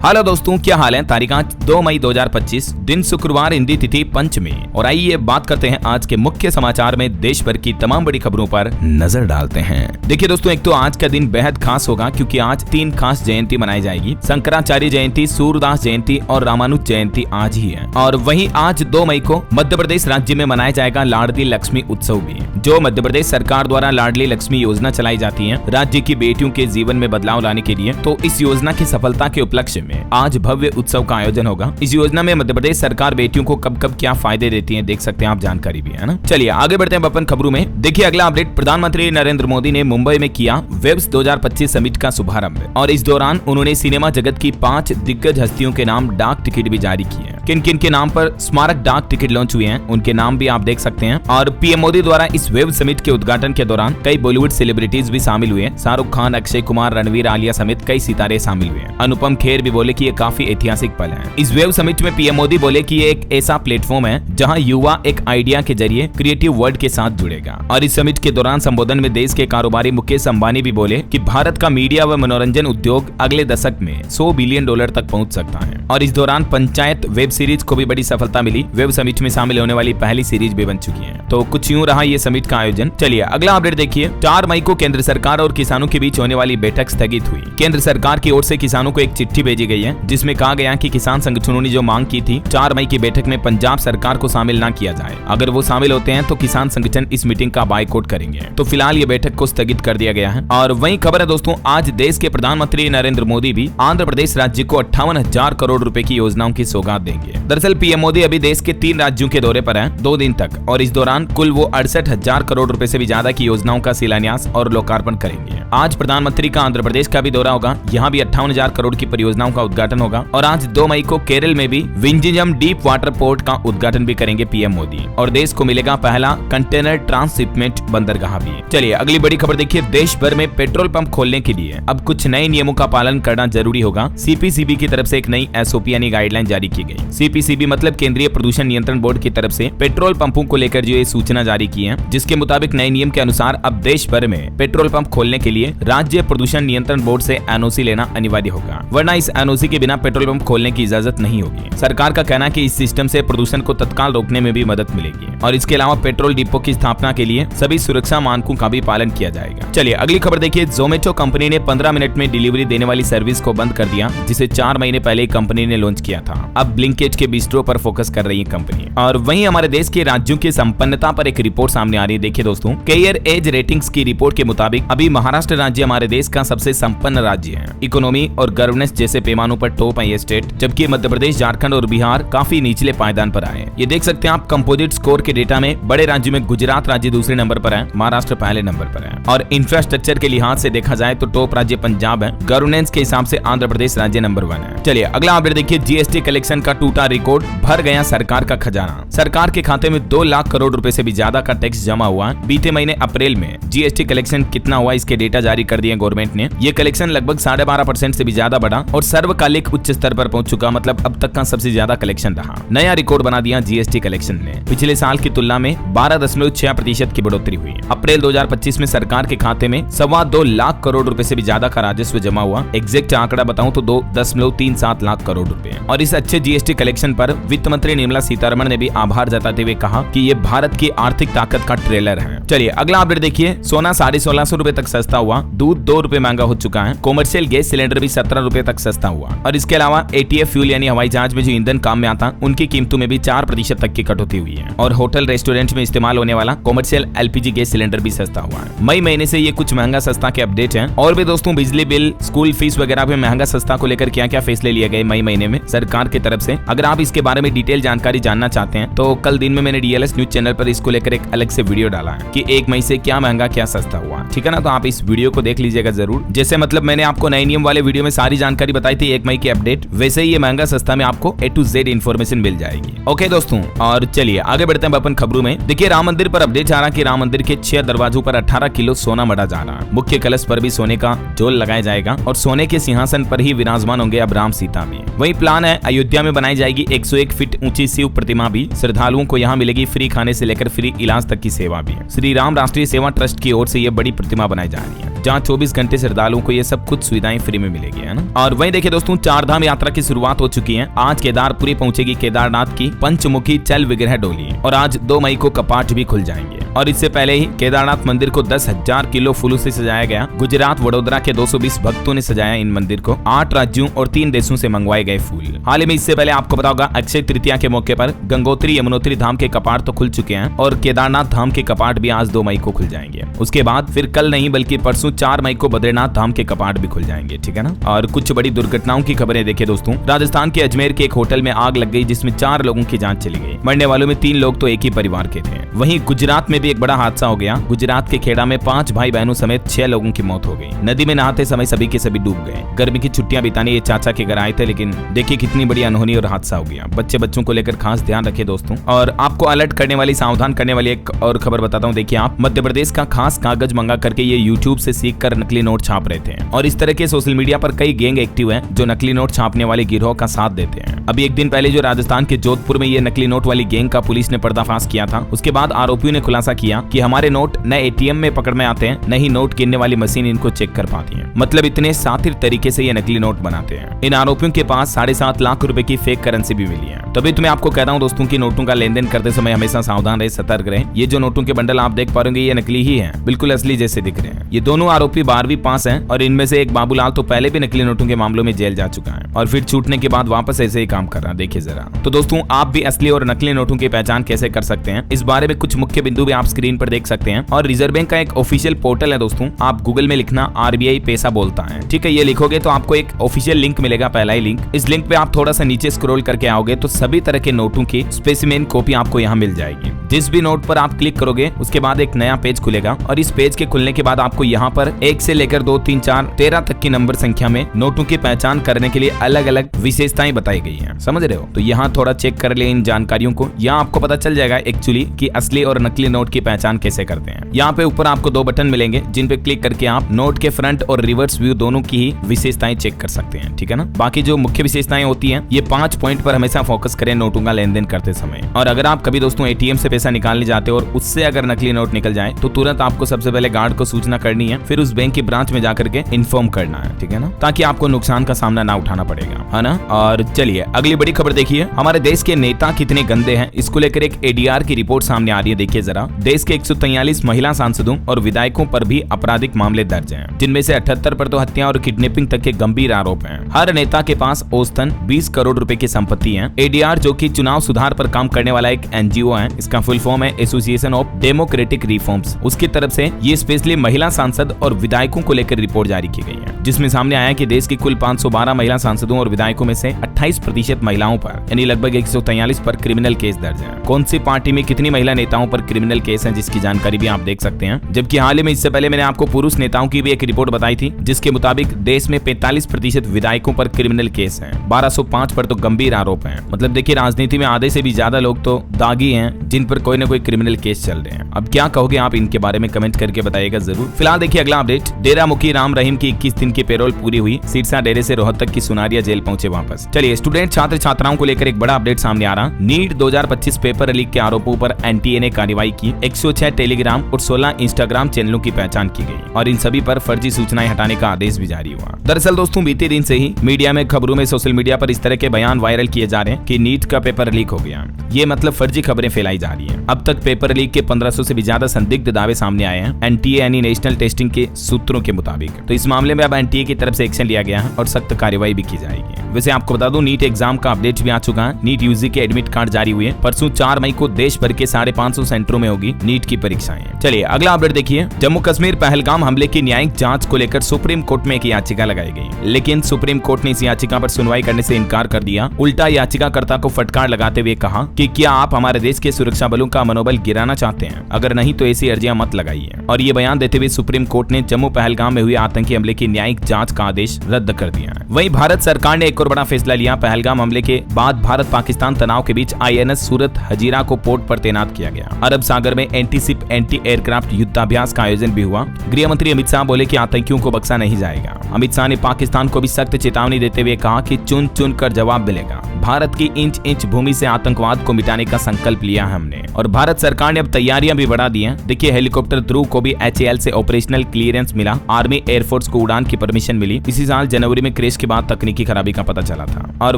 Hello दोस्तों, क्या हाल है। तारीख आज 2 मई 2025, दिन शुक्रवार, हिंदी तिथि पंचमी। और आइए बात करते हैं आज के मुख्य समाचार में देश भर की तमाम बड़ी खबरों पर नजर डालते हैं। देखिए दोस्तों, एक तो आज का दिन बेहद खास होगा क्योंकि आज 3 खास जयंती मनाई जाएगी। शंकराचार्य जयंती, सूरदास जयंती और रामानुज जयंती आज ही है। और वहीं आज 2 मई को मध्य प्रदेश राज्य में मनाया जाएगा लाडली लक्ष्मी उत्सव भी, जो मध्य प्रदेश सरकार द्वारा लाडली लक्ष्मी योजना चलाई जाती है राज्य की बेटियों के जीवन में बदलाव लाने के लिए। तो इस योजना की सफलता के उपलक्ष्य में आज भव्य उत्सव का आयोजन होगा। इस योजना में मध्य प्रदेश सरकार बेटियों को कब कब क्या फायदे देती है देख सकते हैं आप, जानकारी भी है ना। चलिए आगे बढ़ते हैं अपन खबरों में। देखिए अगला अपडेट, प्रधानमंत्री नरेंद्र मोदी ने मुंबई में किया वेब्स 2025 समिट का शुभारंभ और इस दौरान उन्होंने सिनेमा जगत की 5 दिग्गज हस्तियों के नाम डाक टिकट भी जारी किए हैं। किन किन के नाम पर स्मारक डाक टिकट लॉन्च हुए हैं उनके नाम भी आप देख सकते हैं। और पीएम मोदी द्वारा इस वेब समिट के उद्घाटन के दौरान कई बॉलीवुड सेलिब्रिटीज भी शामिल हुए। शाहरुख खान, अक्षय कुमार, रणवीर, आलिया समेत कई सितारे शामिल हुए। अनुपम खेर भी बोले कि ये काफी ऐतिहासिक पल है। इस वेब समिट में पीएम मोदी बोले कि ये एक ऐसा प्लेटफॉर्म है जहां युवा एक आइडिया के जरिए क्रिएटिव वर्ल्ड के साथ जुड़ेगा। और इस समिट के दौरान संबोधन में देश के कारोबारी मुकेश अंबानी भी बोले कि भारत का मीडिया व मनोरंजन उद्योग अगले दशक में $100 बिलियन तक पहुंच सकता है। और इस दौरान पंचायत वेब सीरीज को भी बड़ी सफलता मिली। वेब समिट में शामिल होने वाली पहली सीरीज भी बन चुकी है। तो कुछ यूं रहा ये समिट का आयोजन। चलिए अगला अपडेट देखिए। 4 मई को केंद्र सरकार और किसानों के बीच होने वाली बैठक स्थगित हुई। केंद्र सरकार की ओर से किसानों को एक चिट्ठी भेजी गई है जिसमें कहा गया कि किसान संगठनों ने जो मांग की थी 4 मई की बैठक में पंजाब सरकार को शामिल न किया जाए। अगर वो शामिल होते हैं तो किसान संगठन इस मीटिंग का बायकॉट करेंगे। तो फिलहाल ये बैठक को स्थगित कर दिया गया है। और वहीं खबर है दोस्तों, आज देश के प्रधानमंत्री नरेंद्र मोदी भी आंध्र प्रदेश राज्य को 58,000 करोड़ रुपए की योजनाओं की सौगात देंगे। दरअसल पीएम मोदी अभी देश के 3 राज्यों के दौरे पर हैं 2 दिन तक और इस दौरान कुल वो 68,000 करोड़ रुपए से भी ज्यादा की योजनाओं का शिलान्यास और लोकार्पण करेंगे। आज प्रधानमंत्री का आंध्र प्रदेश का भी दौरा होगा। यहाँ भी 58,000 करोड़ की परियोजनाओं का उद्घाटन होगा। और आज 2 मई को केरल में भी विंझियम डीप वाटर पोर्ट का उद्घाटन भी करेंगे पीएम मोदी और देश को मिलेगा पहला कंटेनर ट्रांसशिपमेंट बंदरगाह भी। चलिए अगली बड़ी खबर देखिए। देश भर में पेट्रोल पंप खोलने के लिए अब कुछ नए नियमों का पालन करना जरूरी होगा। सीपीसीबी की तरफ से एक नई एसओपी यानी गाइडलाइन जारी की गई। सीपीसीबी मतलब केंद्रीय प्रदूषण नियंत्रण बोर्ड की तरफ से पेट्रोल पंपों को लेकर जो ये सूचना जारी की है, जिसके मुताबिक नए नियम के अनुसार अब देश भर में पेट्रोल पंप खोलने के लिए राज्य प्रदूषण नियंत्रण बोर्ड से एनओसी लेना अनिवार्य होगा, वरना इस एनओसी के बिना पेट्रोल पंप खोलने की इजाजत नहीं होगी। सरकार का कहना है कि इस सिस्टम से प्रदूषण को तत्काल रोकने में भी मदद मिलेगी और इसके अलावा पेट्रोल डिपो की स्थापना के लिए सभी सुरक्षा मानकों का भी पालन किया जाएगा। चलिए अगली खबर देखिए। जोमेटो कंपनी ने 15 मिनट में डिलीवरी देने वाली सर्विस को बंद कर दिया, जिसे 4 महीने पहले कंपनी ने लॉन्च किया था। अब ब्लिंकिट के बिस्ट्रो पर फोकस कर रही है कंपनी। और वहीं हमारे देश के राज्यों की संपन्नता पर एक रिपोर्ट सामने आ रही है। देखिए दोस्तों, केयर एज रेटिंग्स की रिपोर्ट के मुताबिक अभी महाराष्ट्र राज्य हमारे देश का सबसे संपन्न राज्य है। इकोनॉमी और गवर्नेंस जैसे पैमानों पर टॉप है ये स्टेट, जबकि मध्य प्रदेश, झारखंड और बिहार काफी निचले पायदान पर आए। ये देख सकते हैं आप कंपोजिट स्कोर के डेटा में बड़े राज्यों में गुजरात राज्य दूसरे नंबर पर है, महाराष्ट्र पहले नंबर पर है। और इंफ्रास्ट्रक्चर के लिहाज से देखा जाए तो टॉप राज्य पंजाब है। गवर्नेंस के हिसाब से आंध्र प्रदेश राज्य नंबर 1 है। चलिए अगला अपडेट देखिए। जीएसटी कलेक्शन का टूटा रिकॉर्ड, भर गया सरकार का खजाना। सरकार के खाते में 2 लाख करोड़ रुपए से भी ज्यादा का टैक्स जमा हुआ। बीते महीने अप्रैल में जीएसटी कलेक्शन कितना हुआ इसके डेटा जारी कर दिए गवर्नमेंट ने। ये कलेक्शन लगभग 12.5% से भी ज्यादा बढ़ा और सर्वकालिक उच्च स्तर पर पहुंच चुका, मतलब अब तक का सबसे ज्यादा कलेक्शन रहा। नया रिकॉर्ड बना दिया जीएसटी कलेक्शन ने। पिछले साल की तुलना में 12.6% की बढ़ोतरी हुई। अप्रैल 2025 में सरकार के खाते में 2.25 लाख करोड़ रुपए से भी ज्यादा का राजस्व जमा हुआ। एग्जैक्ट आंकड़ा बताऊं तो 2.37 लाख करोड़ रुपए। और इस अच्छे जीएसटी कलेक्शन पर वित्त मंत्री निर्मला सीतारमण ने भी आभार जताते हुए कहा कि ये भारत की आर्थिक ताकत का ट्रेलर है। चलिए अगला अपडेट देखिए। सोना 1650 रुपए तक सस्ता हुआ। दूध 2 रुपए महंगा हो चुका है। कॉमर्शियल गैस सिलेंडर भी 17 रुपए तक सस्ता हुआ। और इसके अलावा एटीएफ फ्यूल यानी हवाई जहाज में जो ईंधन काम में आता, उनकी कीमतों में भी 4% तक की कटौती हुई है। और होटल रेस्टोरेंट में इस्तेमाल होने वाला कॉमर्शियल एलपीजी गैस सिलेंडर भी सस्ता हुआ है। मई महीने से ये कुछ महंगा सस्ता के अपडेट हैं। और भी दोस्तों, बिजली बिल, स्कूल फीस वगैरह पे महंगा सस्ता को लेकर क्या क्या फैसले लिए गए मई महीने में सरकार की तरफ से, अगर आप इसके बारे में डिटेल जानकारी जानना चाहते हैं तो कल दिन में मैंने डीएलएस न्यूज चैनल पर इसको लेकर एक अलग से वीडियो डाला है कि 1 मई से क्या महंगा क्या सस्ता हुआ। ठीक है ना, तो आप इस वीडियो को देख लीजिएगा जरूर। जैसे मतलब मैंने आपको नए नियम वाले वीडियो में सारी जानकारी बताई थी 1 मई की अपडेट, वैसे ही ये महंगा सस्ता में आपको A to Z इन्फॉर्मेशन मिल जाएगी। ओके दोस्तों, और चलिए आगे बढ़ते हैं अपन खबरों में। देखिए राम मंदिर पर अपडेट आ रहा कि राम मंदिर के 6 दरवाजों पर 18 किलो सोना मढ़ा जा रहा है। मुख्य कलश पर भी सोने का जोल लगाया जाएगा और सोने के सिंहासन पर ही विराजमान होंगे अब राम सीता भी। वही प्लान है, अयोध्या में बनाई जाएगी 101 फीट ऊंची शिव प्रतिमा भी। श्रद्धालुओं को यहाँ मिलेगी फ्री खाने से लेकर फ्री इलाज तक की सेवा भी। श्री राम राष्ट्रीय सेवा ट्रस्ट की ओर से ये बड़ी प्रतिमा बनाई जा रही है। जहाँ 24 घंटे श्रद्धालुओं को ये सब कुछ सुविधाएं फ्री में मिलेगी, है ना। और वहीं देखिए दोस्तों, 4 धाम यात्रा की शुरुआत हो चुकी है। आज केदारपुरी पहुंचेगी केदारनाथ की पंचमुखी चल विग्रह डोली और आज 2 मई को कपाट भी खुल जाएंगे। और इससे पहले ही केदारनाथ मंदिर को 10,000 किलो फूलों से सजाया गया। गुजरात वडोदरा के 220 भक्तों ने सजाया इन मंदिर को। 8 राज्यों और 3 देशों से मंगवाए गए फूल। हाल ही में इससे पहले आपको पता होगा, अक्षय तृतीया के मौके पर गंगोत्री यमुनोत्री धाम के कपाट तो खुल चुके हैं और केदारनाथ धाम के कपाट भी आज 2 मई को खुल जाएंगे। उसके बाद फिर कल नहीं बल्कि परसों 4 मई को बद्रीनाथ धाम के कपाट भी खुल जाएंगे, ठीक है ना। और कुछ बड़ी दुर्घटनाओं की खबरें देखिए दोस्तों। राजस्थान के अजमेर के एक होटल में आग लग गई जिसमें 4 लोगों की जान चली गई। मरने वालों में 3 लोग तो एक ही परिवार के थे। वहीं गुजरात में भी एक बड़ा हादसा हो गया। गुजरात के खेड़ा में 5 भाई बहनों समेत 6 लोगों की मौत हो गई। नदी में नहाते समय सभी के सभी डूब गए। गर्मी की छुट्टियां बिताने ये चाचा के घर आए थे, लेकिन देखिए कितनी बड़ी अनहोनी और हादसा हो गया। बच्चों को लेकर खास ध्यान रखिए दोस्तों। और आपको अलर्ट करने वाली, सावधान करने वाली एक और खबर बताता हूँ। देखिए, आप मध्य प्रदेश का खास कागज मंगा करके ये यूट्यूब से सीख कर नकली नोट छाप रहे थे और इस तरह के सोशल मीडिया पर कई गैंग एक्टिव हैं जो नकली नोट छापने वाले गिरोह का साथ देते हैं। अभी एक दिन पहले जो राजस्थान के जोधपुर में ये नकली नोट वाली गैंग का पुलिस ने पर्दाफाश किया था, उसके बाद आरोपियों ने खुलासा किया कि हमारे नोट न एटीएम में पकड़ में आते हैं, न ही नोट गिनने वाली मशीन इनको चेक कर पाती है। मतलब इतने सातिर तरीके से ये नकली नोट बनाते हैं। इन आरोपियों के पास 7.5 लाख रुपए की फेक करेंसी भी मिली है। तभी तो मैं आपको कहता हूँ दोस्तों की नोटों का लेन देन करते समय हमेशा सावधान रहे, सतर्क रहे। ये जो नोटों के बंडल आप देख पा रहे हैं, ये नकली ही है, बिल्कुल असली जैसे दिख रहे हैं। ये दोनों आरोपी 12वीं पास हैं और इनमें से एक बाबूलाल तो पहले भी नकली नोटों के मामलों में जेल जा चुका है और फिर छूटने के बाद वापस ऐसे ही काम कर रहा है। देखिए जरा। तो दोस्तों, आप भी असली और नकली नोटों की पहचान कैसे कर सकते हैं, इस बारे में कुछ मुख्य बिंदु भी आप स्क्रीन पर देख सकते हैं। और रिजर्व बैंक का एक ऑफिशियल पोर्टल है दोस्तों, आप गूगल में लिखना RBI पैसा बोलता है, ठीक है। ये लिखोगे तो आपको एक ऑफिशियल लिंक मिलेगा, पहला ही लिंक। इस लिंक पे आप थोड़ा सा नीचे स्क्रॉल करके आओगे तो सभी तरह के नोटों की स्पेसिमेन कॉपी आपको यहाँ मिल जाएगी। जिस भी नोट पर आप क्लिक करोगे उसके बाद एक नया पेज खुलेगा और इस पेज के खुलने के बाद आपको यहाँ पर 1 से लेकर 2, 3, 4, 13 तक की नंबर संख्या में नोटों की पहचान करने के लिए अलग अलग विशेषताएं बताई गई हैं, समझ रहे हो। तो यहाँ थोड़ा चेक कर ले इन जानकारियों को। यहाँ आपको पता चल जाएगा एक्चुअली कि असली और नकली नोट की पहचान कैसे करते हैं। यहाँ पे ऊपर आपको 2 बटन मिलेंगे जिन पे क्लिक करके आप नोट के फ्रंट और रिवर्स व्यू दोनों की ही विशेषताएं चेक कर सकते हैं, ठीक है ना। बाकी जो मुख्य विशेषताएं होती हैं, ये 5 पॉइंट पर हमेशा फोकस करें नोटों का लेन देन करते समय। और अगर आप कभी दोस्तों एटीएम से पैसा निकालने जाते हो और उससे अगर नकली नोट निकल जाए तो तुरंत आपको सबसे पहले गार्ड को सूचना करनी है, फिर उस बैंक की ब्रांच में जाकर के इन्फॉर्म करना है, ठीक है ना, ताकि आपको नुकसान का सामना ना उठाना पड़ेगा, है ना। और चलिए अगली बड़ी खबर देखिए। हमारे देश के नेता कितने गंदे हैं, इसको लेकर एक ADR की रिपोर्ट सामने आ रही है। देखिए जरा। देश के 143 महिला सांसदों और विधायकों पर भी आपराधिक मामले दर्ज हैं, जिनमें से 78 पर तो हत्या और किडनैपिंग तक के गंभीर आरोप हैं। हर नेता के पास औसतन 20 करोड़ रुपए की संपत्ति है। ADR जो कि चुनाव सुधार पर काम करने वाला एक NGO है, इसका फुल फॉर्म है एसोसिएशन ऑफ डेमोक्रेटिक रिफॉर्म्स, उसकी तरफ से ये स्पेशली महिला सांसद और विधायकों को लेकर रिपोर्ट जारी की गई है, जिसमें सामने आया कि देश की कुल 512 महिला सांसदों और विधायकों में से 28% महिलाओं पर यानी लगभग 143 पर क्रिमिनल केस दर्ज है। कौन सी पार्टी में कितनी महिला नेताओं पर क्रिमिनल केस है, जिसकी जानकारी भी आप देख सकते हैं। जबकि हाल ही में इससे पहले मैंने आपको पुरुष नेताओं की भी एक रिपोर्ट बताई थी, जिसके मुताबिक देश में 45% विधायकों पर क्रिमिनल केस है, 1205 पर तो गंभीर आरोप है। मतलब देखिए, राजनीति में आधे से भी ज्यादा लोग तो दागी हैं जिन पर कोई न कोई क्रिमिनल केस चल रहे हैं। अब क्या कहोगे आप इनके बारे में, कमेंट करके बताइएगा जरूर। फिलहाल देखिए अगला अपडेट। डेरा मुखी राम रहीम की 21 दिन की पेरोल पूरी हुई। सिरसा डेरे से रोहतक की सुनारिया जेल पहुंचे वापस। चलिए, स्टूडेंट छात्र छात्राओं को लेकर एक बड़ा अपडेट सामने आ रहा। नीट 2025 पेपर लीक के आरोपों पर NTA ने कार्रवाई की। 106 टेलीग्राम और 16 इंस्टाग्राम चैनलों की पहचान की गई और इन सभी पर फर्जी सूचनाएं हटाने का आदेश भी जारी हुआ। दरअसल दोस्तों, बीते दिन से ही मीडिया में, खबरों में, सोशल मीडिया पर इस तरह के बयान वायरल किए जा रहे हैं कि नीट का पेपर लीक हो गया। ये मतलब फर्जी खबरें फैलाई जा रही है। अब तक पेपर लीक के 1500 से भी ज्यादा संदिग्ध दावे सामने आए हैं NTA यानी नेशनल टेस्टिंग के सूत्रों के मुताबिक। तो इस मामले में अब NTA की तरफ से एक्शन लिया गया है और सख्त कार्रवाई भी की जाएगी। वैसे आपको बता दूं, नीट एग्जाम का अपडेट भी आ चुका है। नीट यूजी के एडमिट कार्ड जारी हुए। परसों 4 मई को देश भर के 550 सेंटरों में होगी नीट की परीक्षाएं। चलिए अगला अपडेट देखिए। जम्मू कश्मीर पहलगाम हमले की न्यायिक जांच को लेकर सुप्रीम कोर्ट में एक याचिका लगाई गई, लेकिन सुप्रीम कोर्ट ने इस याचिका पर सुनवाई करने से इनकार कर दिया। उल्टा याचिकाकर्ता को फटकार लगाते हुए कहा कि क्या आप हमारे देश के सुरक्षा बलों का मनोबल गिराना चाहते हैं? अगर नहीं तो ऐसी अर्जियां मत लगाइए। और ये बयान देते हुए सुप्रीम कोर्ट ने जम्मू पहलगाम में हुए आतंकी हमले की न्यायिक जांच का आदेश रद्द कर दिया है। वहीं भारत सरकार ने एक और बड़ा फैसला लिया। पहलगाम हमले के बाद भारत पाकिस्तान तनाव के बीच INS सूरत हजीरा को पोर्ट पर तैनात किया गया। अरब सागर में एंटी शिप एंटी एयरक्राफ्ट युद्धाभ्यास का आयोजन भी हुआ। गृह मंत्री अमित शाह बोले कि आतंकियों को बख्शा नहीं जाएगा। अमित शाह ने पाकिस्तान को भी सख्त चेतावनी देते हुए कहा कि चुन चुन कर जवाब मिलेगा। भारत की इंच इंच भूमि से आतंकवाद को मिटाने का संकल्प लिया हमने। और भारत सरकार ने अब तैयारियां भी बढ़ा दी हैं। देखिए हेलीकॉप्टर ध्रुव को भी HAL से ऑपरेशनल क्लियरेंस मिला, आर्मी एयरफोर्स को उड़ान की परमिशन मिली। इसी साल जनवरी में क्रैश के बाद तकनीकी खराबी का पता चला था। और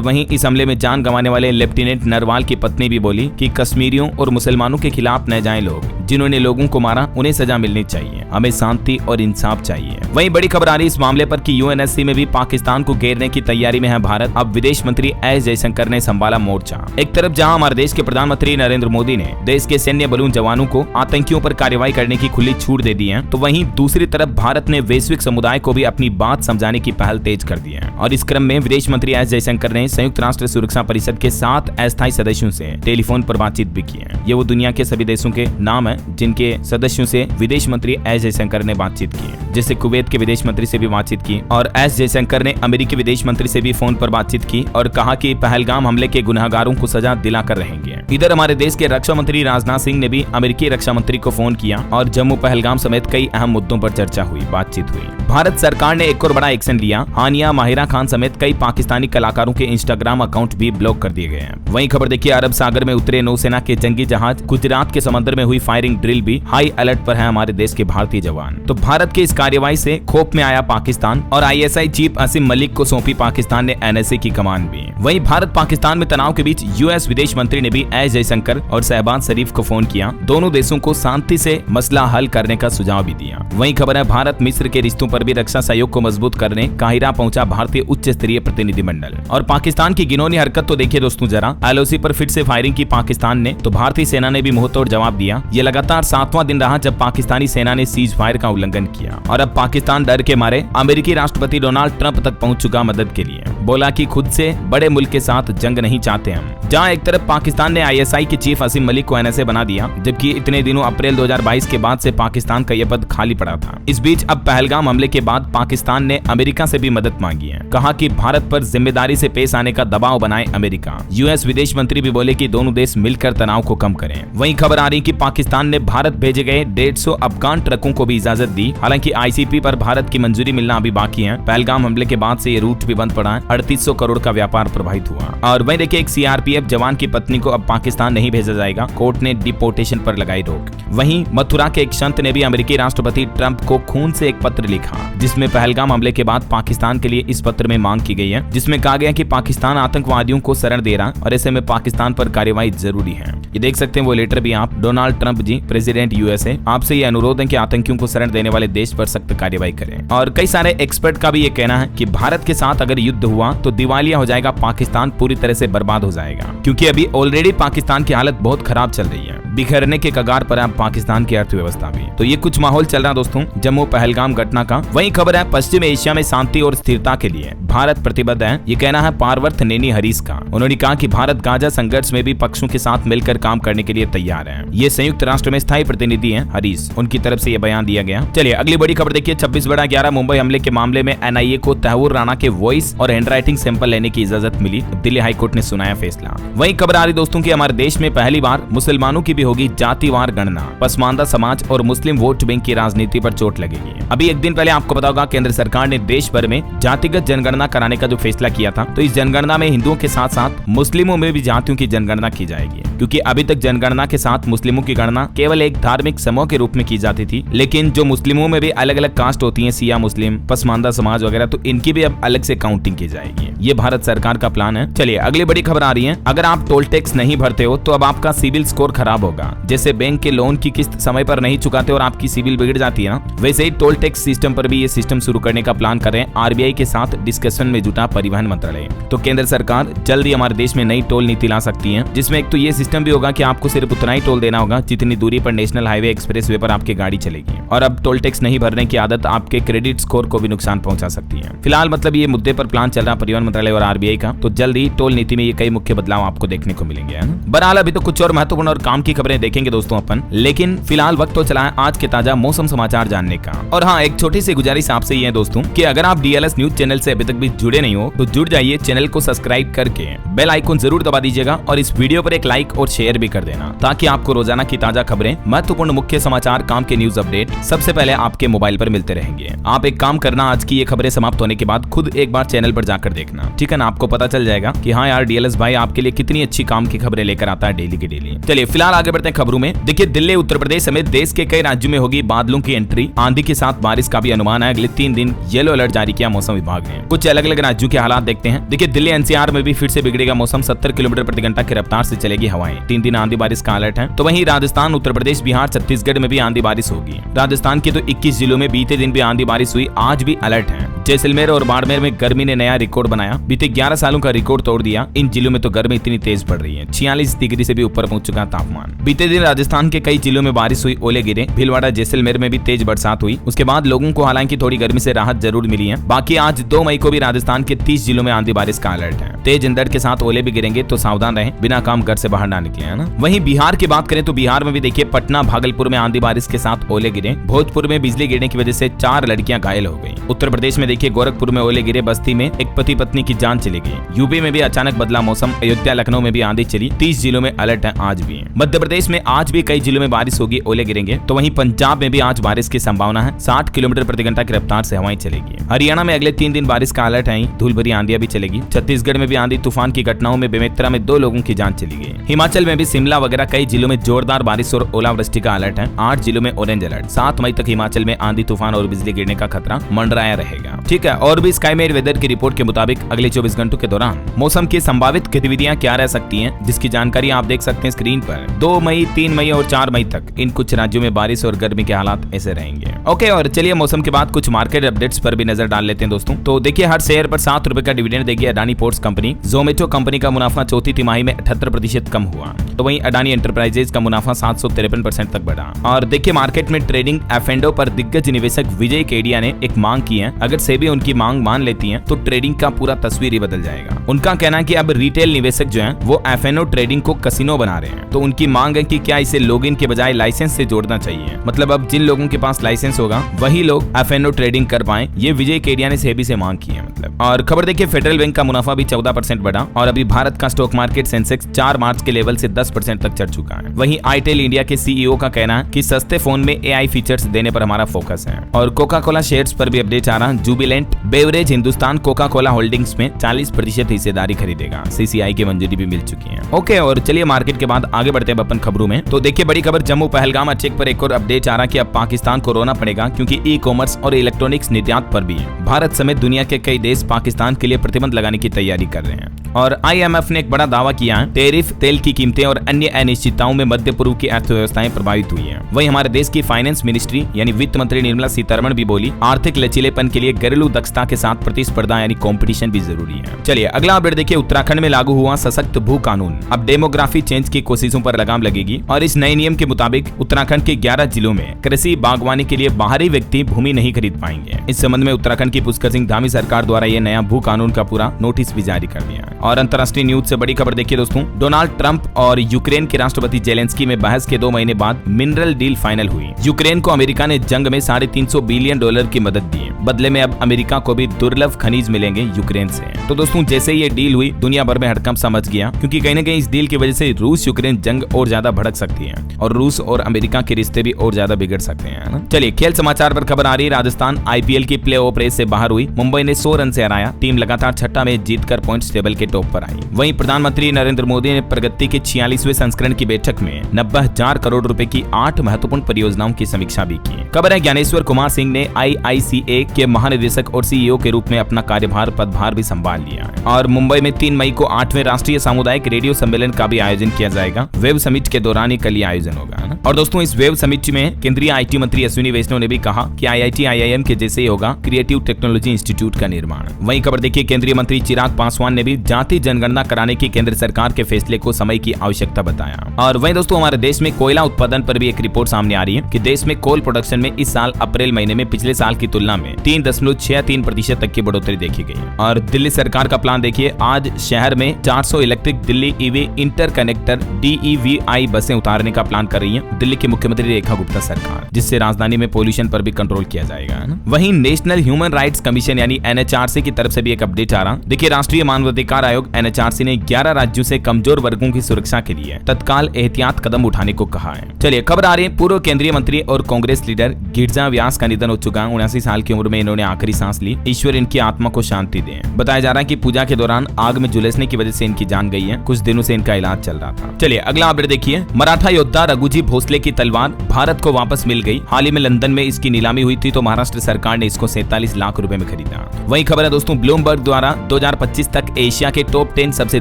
वहीं इस हमले में जान गंवाने वाले लेफ्टिनेंट नरवाल की पत्नी भी बोली कि कश्मीरियों और मुसलमानों के खिलाफ न जाएं लोग, जिन्होंने लोगों को मारा उन्हें सजा मिलनी चाहिए, हमें शांति और इंसाफ चाहिए। वहीं बड़ी खबर आ रही इस मामले पर कि UNSC में भी पाकिस्तान को घेरने की तैयारी में है भारत। अब विदेश मंत्री एस जयशंकर ने संभाला मोर्चा। एक तरफ जहां हमारे देश के प्रधानमंत्री नरेंद्र मोदी ने देश के सैन्य बलों जवानों को आतंकियों पर कार्रवाई करने की खुली छूट दे दी है, तो वहीं दूसरी तरफ भारत ने वैश्विक समुदाय को भी अपनी बात समझाने की पहल तेज कर दी है। और इस क्रम में विदेश मंत्री एस जयशंकर ने संयुक्त राष्ट्र सुरक्षा परिषद के 7 अस्थायी सदस्यों से टेलीफोन पर बातचीत भी की है। ये वो दुनिया के सभी देशों के नाम है जिनके सदस्यों से विदेश मंत्री एस जयशंकर ने बातचीत की, जैसे कुवैत के विदेश मंत्री से भी बातचीत की। और एस जयशंकर ने अमेरिकी विदेश मंत्री से भी फोन पर बातचीत की और कहा कि पहलगाम हमले के गुनहगारों को सजा दिलाकर रहेंगे। इधर हमारे देश के रक्षा मंत्री राजनाथ सिंह ने भी अमेरिकी रक्षा मंत्री को फोन किया और जम्मू पहलगाम समेत कई अहम मुद्दों पर चर्चा हुई, बातचीत हुई। भारत सरकार ने एक और बड़ा एक्शन लिया। हानिया माहिरा खान समेत कई पाकिस्तानी कलाकारों के इंस्टाग्राम अकाउंट भी ब्लॉक कर दिए गए हैं। वहीं खबर देखिए अरब सागर में उतरे नौसेना के जंगी जहाज, गुजरात के समंदर में हुई फायरिंग ड्रिल भी हाई अलर्ट पर है हमारे देश के भारतीय जवान। तो भारत के इस कार्रवाई से खौफ में आया पाकिस्तान और ISI चीफ असीम मलिक को सौंपी पाकिस्तान ने NSA की कमान भी। वहीं भारत पाकिस्तान में तनाव के बीच US विदेश मंत्री ने भी एस जयशंकर और शहबाज शरीफ को फोन किया, दोनों देशों को शांति से मसला हल करने का सुझाव भी दिया। वहीं खबर है भारत मिस्र के रिश्तों पर भी रक्षा सहयोग को मजबूत करने काहिरा पहुंचा भारतीय उच्च स्तरीय प्रतिनिधिमंडल। और पाकिस्तान की घिनौनी हरकत तो देखिए दोस्तों जरा, LOC पर फिर से फायरिंग की पाकिस्तान ने, तो भारतीय सेना ने भी मुंहतोड़ जवाब दिया। ये लगातार 7वां दिन रहा जब पाकिस्तानी सेना ने सीज फायर का उल्लंघन किया और अब पाकिस्तान डर के मारे अमेरिकी राष्ट्रपति डोनाल्ड ट्रंप तक पहुंच चुका मदद के लिए। बोला कि खुद से बड़े मुल्क के साथ जंग नहीं चाहते हम। जहां एक तरफ पाकिस्तान ने ISI के चीफ असीम मलिक को NSA बना दिया, जबकि इतने दिनों अप्रैल 2022 के बाद से पाकिस्तान का यह पद खाली पड़ा था। इस बीच अब पहलगाम हमले के बाद पाकिस्तान ने अमेरिका से भी मदद मांगी है। कहा कि भारत पर जिम्मेदारी से पेश आने का दबाव बनाए अमेरिका। US विदेश मंत्री भी बोले कि दोनों देश मिलकर तनाव को कम करें। वहीं खबर आ रही कि पाकिस्तान ने भारत भेजे गए 150 अफगान ट्रकों को भी इजाजत दी। हालांकि ICP पर भारत की मंजूरी मिलना अभी बाकी है। पहलगाम हमले के बाद से ये रूट भी बंद पड़ा है। 3800 करोड़ का व्यापार प्रभावित हुआ। और वहीं देखिए एक CRPF जवान की पत्नी को अब पाकिस्तान नहीं भेजा जाएगा, कोर्ट ने डिपोर्टेशन पर लगाई रोक। वहीं मथुरा के एक संत ने भी अमेरिकी राष्ट्रपति ट्रंप को खून से एक पत्र लिखा, जिसमें पहलगाम हमले के बाद पाकिस्तान के लिए इस पत्र में मांग की गई है, जिसमें कहा गया कि पाकिस्तान आतंकवादियों को शरण दे रहा और ऐसे में पाकिस्तान पर कार्रवाई जरूरी है। ये देख सकते हैं वो लेटर भी आप। डोनाल्ड ट्रंप जी, प्रेसिडेंट USA, आपसे ये अनुरोध है कि आतंकियों को शरण देने वाले देश पर सख्त कार्रवाई करें। और कई सारे एक्सपर्ट का भी ये कहना है कि भारत के साथ अगर युद्ध हुआ तो दिवालिया हो जाएगा पाकिस्तान, पूरी तरह से बर्बाद हो जाएगा, क्योंकि अभी ऑलरेडी पाकिस्तान की हालत बहुत खराब चल रही है। बिखरने के कगार पर है पाकिस्तान की अर्थव्यवस्था भी। तो ये कुछ माहौल चल रहा दोस्तों जम्मू पहलगाम घटना का। वहीं खबर है पश्चिम एशिया में शांति और स्थिरता के लिए भारत प्रतिबद्ध है। ये कहना है पार्वर्थ नेनी हरीश का। उन्होंने कहा कि भारत गाजा संघर्ष में भी पक्षों के साथ मिलकर काम करने के लिए तैयार है। ये संयुक्त राष्ट्र में स्थायी प्रतिनिधि हैं हरीश, उनकी तरफ से ये बयान दिया गया। चलिए अगली बड़ी खबर देखिए। 26/11 मुंबई हमले के मामले में NIA को तहूर राणा के वॉइस और हैंडराइटिंग सैंपल लेने की इजाजत मिली। दिल्ली हाईकोर्ट ने सुनाया फैसला। वहीं खबर आ रही दोस्तों की हमारे देश में पहली बार मुसलमानों की भी होगी जातिवार गणना। पसमानदा समाज और मुस्लिम वोट बैंक की राजनीति पर चोट लगेगी। अभी एक दिन पहले आपको पता होगा केंद्र सरकार ने देश भर में जातिगत जनगणना कराने का जो फैसला किया था, तो इस जनगणना में हिंदुओं के साथ साथ मुस्लिमों में भी जातियों की जनगणना की जाएगी। क्योंकि अभी तक जनगणना के साथ मुस्लिमों की गणना केवल एक धार्मिक समूह के रूप में की जाती थी, लेकिन जो मुस्लिमों में भी अलग अलग कास्ट होती है, सिया मुस्लिम, पसमानदा समाज वगैरह, तो इनकी भी अब अलग से काउंटिंग की जाएगी। ये भारत सरकार का प्लान है। चलिए अगली बड़ी खबर आ रही है। अगर आप टोल टैक्स नहीं भरते हो तो अब आपका सिविल स्कोर खराब होगा। जैसे बैंक के लोन की किस्त समय पर नहीं चुकाते और आपकी सिविल बिगड़ जाती है ना, वैसे ही टोल टैक्स सिस्टम पर भी ये सिस्टम शुरू करने का प्लान कर रहे हैं। RBI के साथ डिस्कशन में जुटा परिवहन मंत्रालय। तो केंद्र सरकार जल्द ही हमारे देश में नई टोल नीति ला सकती है, जिसमें एक तो ये सिस्टम भी होगा कि आपको सिर्फ उतना ही टोल देना होगा जितनी दूरी पर नेशनल हाईवे एक्सप्रेस वे पर आपकी गाड़ी चलेगी। और अब टोल टैक्स नहीं भरने की आदत आपके क्रेडिट स्कोर को भी नुकसान पहुंचा सकती है। फिलहाल मतलब ये मुद्दे पर प्लान चल रहा परिवहन मंत्रालय और RBI का। तो जल्द ही टोल नीति में ये कई मुख्य बदलाव आपको देखने को मिलेंगे। बहरहाल अभी तो कुछ और महत्वपूर्ण और काम की खबरें देखेंगे दोस्तों अपन, लेकिन फिलहाल वक्त तो चला है आज के ताजा मौसम समाचार जानने का। और हाँ, एक छोटी सी गुजारिश आपसे ये है दोस्तों कि अगर आप DLS न्यूज चैनल से अभी तक भी जुड़े नहीं हो तो जुड़ जाइए, चैनल को सब्सक्राइब करके बेल आइकन जरूर दबा दीजिएगा और इस वीडियो पर एक लाइक और शेयर भी कर देना ताकि आपको रोजाना की ताजा खबरें, महत्वपूर्ण मुख्य समाचार, काम के न्यूज अपडेट सबसे पहले आपके मोबाइल पर मिलते रहेंगे। आप एक काम करना, आज की ये खबरें समाप्त होने के बाद खुद एक बार चैनल पर जाकर देखना, ठीक है ना। आपको पता चल जाएगा कि हाँ यार डीएलएस भाई आपके लिए कितनी अच्छी काम की खबरें लेकर आता है डेली की डेली। चलिए फिलहाल आगे बढ़ते हैं खबरों में। देखिए दिल्ली, उत्तर प्रदेश समेत देश के कई राज्यों में होगी बादलों की एंट्री, आंधी के साथ बारिश का भी अनुमान है। अगले 3 दिन येलो अलर्ट जारी किया मौसम विभाग ने। कुछ अलग अलग राज्यों के हालात देखते हैं। देखिए दिल्ली एनसीआर में भी फिर से बिगड़ेगा मौसम, 70 किलोमीटर प्रति घंटा की रफ्तार से चलेगी हवाएं। 3 दिन आंधी बारिश का अलर्ट है। तो वहीं राजस्थान, उत्तर प्रदेश, बिहार, छत्तीसगढ़ में भी आंधी बारिश होगी। राजस्थान के तो 21 जिलों में बीते दिन भी आंधी बारिश हुई, आज भी अलर्ट है। जैसलमेर और बाड़मेर में गर्मी ने नया रिकॉर्ड बनाया, बीते 11 सालों का रिकॉर्ड तोड़ दिया। इन जिलों में तो गर्मी इतनी तेज पड़ रही है, 46 डिग्री से भी ऊपर पहुंच चुका तापमान। बीते दिन राजस्थान के कई जिलों में बारिश हुई, ओले गिरे। भीलवाड़ा, जैसलमेर में भी तेज बरसात हुई। उसके बाद लोगों को हालांकि थोड़ी गर्मी से राहत जरूर मिली है। बाकी आज 2 मई को भी राजस्थान के 30 जिलों में आंधी बारिश का अलर्ट है। तेज अंधड़ के साथ ओले भी गिरेंगे, तो सावधान रहें, बिना काम घर से बाहर ना निकले, है ना। वहीं बिहार की बात करें तो बिहार में भी देखिए पटना, भागलपुर में आंधी बारिश के साथ ओले गिरे। भोजपुर में बिजली गिरने की वजह से 4 लड़कियां घायल हो गई। उत्तर प्रदेश में देखिए गोरखपुर में ओले गिरे, बस्ती में एक पति पत्नी की जान चली गई। यूपी में भी अचानक बदला मौसम, अयोध्या, लखनऊ में भी आंधी चली। 30 जिलों में अलर्ट है आज भी। मध्य प्रदेश में आज भी कई जिलों में बारिश होगी, ओले गिरेंगे। तो वहीं पंजाब में भी आज बारिश की संभावना है, 60 किलोमीटर प्रति घंटा की रफ्तार से हवाएं चलेगी। हरियाणा में अगले 3 दिन बारिश का अलर्ट है, धूल भरी आंधियां भी चलेगी। छत्तीसगढ़ में भी आंधी तूफान की घटनाओं में बेमेतरा में 2 लोगों की जान चली गई। हिमाचल में भी शिमला वगैरह कई जिलों में जोरदार बारिश और ओलावृष्टि का अलर्ट है। 8 जिलों में ऑरेंज अलर्ट। 7 मई तक हिमाचल में आंधी तूफान और बिजली गिरने का खतरा मंडराया रहेगा, ठीक है। और भी स्काईमेट वेदर की रिपोर्ट के मुताबिक अगले 24 घंटों के दौरान मौसम की संभावित गतिविधियां क्या रह सकती हैं, जिसकी जानकारी आप देख सकते हैं स्क्रीन पर। 2 मई, 3 मई और 4 मई तक इन कुछ राज्यों में बारिश और गर्मी के हालात ऐसे रहेंगे। ओके, और चलिए मौसम के बाद कुछ मार्केट अपडेट्स पर भी नजर डाल लेते हैं दोस्तों। तो देखिए हर शेयर पर 7 रुपए का डिविडेंड देगी Adani ports company. Zomato company का मुनाफा चौथी तिमाही में 78% कम हुआ। तो वहीं अडानी एंटरप्राइजेज का मुनाफा 753% तक बढ़ा। और देखिए मार्केट में ट्रेडिंग एफएनडो पर दिग्गज निवेशक विजय केडिया ने एक मांग की है। अगर सेबी उनकी मांग मान लेती है तो ट्रेडिंग का पूरा तस्वीर ही बदल जाएगा। उनका कहना है कि अब रिटेल निवेशक जो हैं वो एफएनओ ट्रेडिंग को कसिनो बना रहे हैं। तो उनकी मांग है कि क्या इसे लॉगिन के बजाय लाइसेंस से जोड़ना चाहिए। मतलब अब जिन लोगों के पास लाइसेंस होगा वही लोग एफएनओ ट्रेडिंग कर पाए। ये विजय केडिया ने सेबी से मांग की है मतलब। और खबर देखिए फेडरल बैंक का मुनाफा भी 14% बढ़ा। और अभी भारत का स्टॉक मार्केट सेंसेक्स 4 मार्च के लेवल से 10% तक चढ़ चुका है। वहीं आईटेल इंडिया के सीईओ का कहना है कि सस्ते फोन में एआई फीचर्स देने पर हमारा फोकस है। और कोका कोला शेयर्स पर भी अपडेट आ रहा। Jubilant beverage Hindustan Coca Cola holdings में 40% हिस्सेदारी खरीदेगा। सीसीआई की मंजूरी भी मिल चुकी है। ओके, और चलिए मार्केट के बाद आगे बढ़ते हैं अपन खबरों में। तो देखिए बड़ी खबर जम्मू पहलगाम अटैक पर एक और अपडेट आ रहा कि अब पाकिस्तान को रोना पड़ेगा, क्योंकि ई कॉमर्स और इलेक्ट्रॉनिक्स निर्यात पर भी भारत समेत दुनिया के कई देश पाकिस्तान के लिए प्रतिबंध लगाने की तैयारी कर रहे हैं। और आईएमएफ ने एक बड़ा दावा किया है, टैरिफ, तेल की कीमतें और अन्य अनिश्चितताओं में मध्य पूर्व की अर्थव्यवस्थाएं प्रभावित हुई हैं। वहीं हमारे देश की फाइनेंस मिनिस्ट्री यानी वित्त मंत्री निर्मला सीतारमण भी बोली, आर्थिक लचीलेपन के लिए घरेलू दक्षता के साथ प्रतिस्पर्धा यानी कंपटीशन भी जरूरी है। चलिए अगला अपडेट देखिए। उत्तराखंड में लागू हुआ सशक्त भू कानून, अब डेमोग्राफी चेंज की कोशिशों पर लगाम लगेगी। और इस नए नियम के मुताबिक उत्तराखंड के 11 जिलों में कृषि बागवानी के लिए बाहरी व्यक्ति भूमि नहीं खरीद पाएंगे। इस संबंध में उत्तराखंड की पुष्कर सिंह धामी सरकार द्वारा यह नया भू कानून का पूरा नोटिस भी जारी कर दिया है। और अंतर्राष्ट्रीय न्यूज से बड़ी खबर देखिए दोस्तों। डोनाल्ड ट्रंप और यूक्रेन के राष्ट्रपति जेलेंस्की में बहस के 2 महीने बाद मिनरल डील फाइनल हुई। यूक्रेन को अमेरिका ने जंग में $350 बिलियन की मदद दी। बदले में अब अमेरिका को भी दुर्लभ खनिज मिलेंगे यूक्रेन से। तो दोस्तों जैसे ये डील हुई दुनिया भर में हड़कंप समझ गया, क्योंकि कहीं न कहीं इस डील की वजह से रूस यूक्रेन जंग और ज्यादा भड़क सकती है और रूस और अमेरिका के रिश्ते भी और ज्यादा बिगड़ सकते हैं ना। चलिए खेल समाचार पर खबर आ रही है। राजस्थान आईपीएल की प्लेऑफ रेस से बाहर हुई। मुंबई ने 100 रन से हराया। टीम लगातार 6ठा मैच जीतकर पॉइंट्स टेबल के टॉप पर आई। वहीं प्रधानमंत्री नरेंद्र मोदी ने प्रगति के 46वें संस्करण की बैठक में 90,000 करोड़ रुपए की 8 महत्वपूर्ण परियोजनाओं की समीक्षा भी की। खबर है ज्ञानेश्वर कुमार सिंह ने आईआईसीए के महानिदेशक और सीईओ के रूप में अपना कार्यभार पदभार भी संभाल लिया। और मुंबई में 3 मई को 8वें राष्ट्रीय सामुदायिक रेडियो सम्मेलन का भी आयोजन किया जाएगा। वेब समिट के दौरान ही कल ये आयोजन होगा ना। और दोस्तों इस वेब समिट में केंद्रीय आईटी मंत्री अश्विनी वैष्णव ने भी कहा कि आईआईटी आईआईएम के जैसे ही होगा क्रिएटिव टेक्नोलॉजी इंस्टीट्यूट का निर्माण। वहीं खबर देखिए केंद्रीय मंत्री चिराग पासवान ने भी जाति जनगणना कराने की केंद्र सरकार के फैसले को समय की आवश्यकता बताया। और वहीं दोस्तों हमारे देश में कोयला उत्पादन पर भी एक रिपोर्ट सामने आ रही है कि देश में कोल प्रोडक्शन में इस साल अप्रैल महीने में पिछले साल की तुलना में 3.63% तक की बढ़ोतरी देखी गई। और दिल्ली सरकार का प्लान देखिए, आज शहर में 400 इलेक्ट्रिक दिल्ली ईवी इंटरकनेक्टर DEVI बसें उतारने का प्लान कर रही है दिल्ली की मुख्यमंत्री रेखा गुप्ता सरकार, जिससे राजधानी में पोल्यूशन पर भी कंट्रोल किया जाएगा ना। वहीं नेशनल ह्यूमन राइट्स कमीशन यानी NHRC की तरफ से भी एक अपडेट आ रहा। देखिए राष्ट्रीय मानवाधिकार आयोग NHRC ने 11 राज्यों से कमजोर वर्गों की सुरक्षा के लिए तत्काल एहतियात कदम उठाने को कहा है। चलिए खबर आ रही है, पूर्व केंद्रीय मंत्री और कांग्रेस लीडर गिरजा व्यास का निधन हो चुका है। 79 साल की उम्र में इन्होंने आखिरी सांस ली। ईश्वर इनकी आत्मा को शांति दे। बताया जा रहा है कि पूजा के दौरान आग में झुलसने की वजह से इनकी जान गई है। कुछ दिनों से इनका इलाज चल रहा था। चलिए अगला अपडेट देखिए। मराठा योद्धा रघुजी भोसले की तलवार भारत को वापस मिल गई। हाल ही में लंदन में इसकी नीलामी हुई थी तो महाराष्ट्र सरकार ने इसको 47 लाख रुपए में खरीदा। वही खबर है दोस्तों, ब्लूमबर्ग द्वारा 2025 तक एशिया के टॉप 10 सबसे